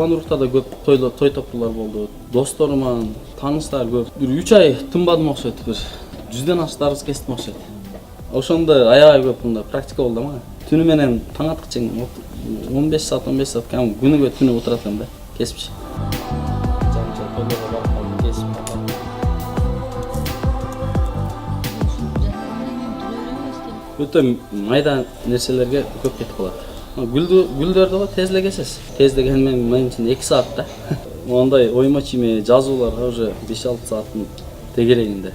курбан уруктарда көп той топтуулар болду. Досторуман, тааныштар көп. Бир 3 ай тынбадым окшойт. Бир 100ден ашык кестим окшойт. Ошондо аябай көп мында практика болду ма. Түнү менен таң аткыча 15 саат кам күнүгө түнү отурат элем да, кесипчи. Өтө майда нерселерге көп кетип калат. Гүлдөрдү го тез эле кесесиз. Тез дегенмен менин 2 саат да. Ондай ойма чийме жазууларга уже 5-6 сааттын тегерегинде.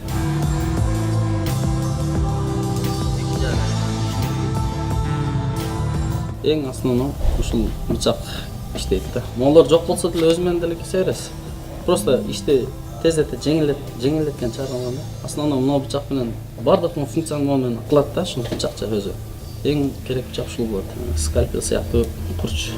Эң основном ушул бычак иштейт да. Молор жок болсо деле өз менен деле кесе бересиз. Просто ишти тездетип жеңилдеткен чыгарган да. Основном мына бычак менен бардык функционал менен кылат да, ушул бычакча өзү. Эң керек бычак ушул болот. Скальпел сыяктуу курч.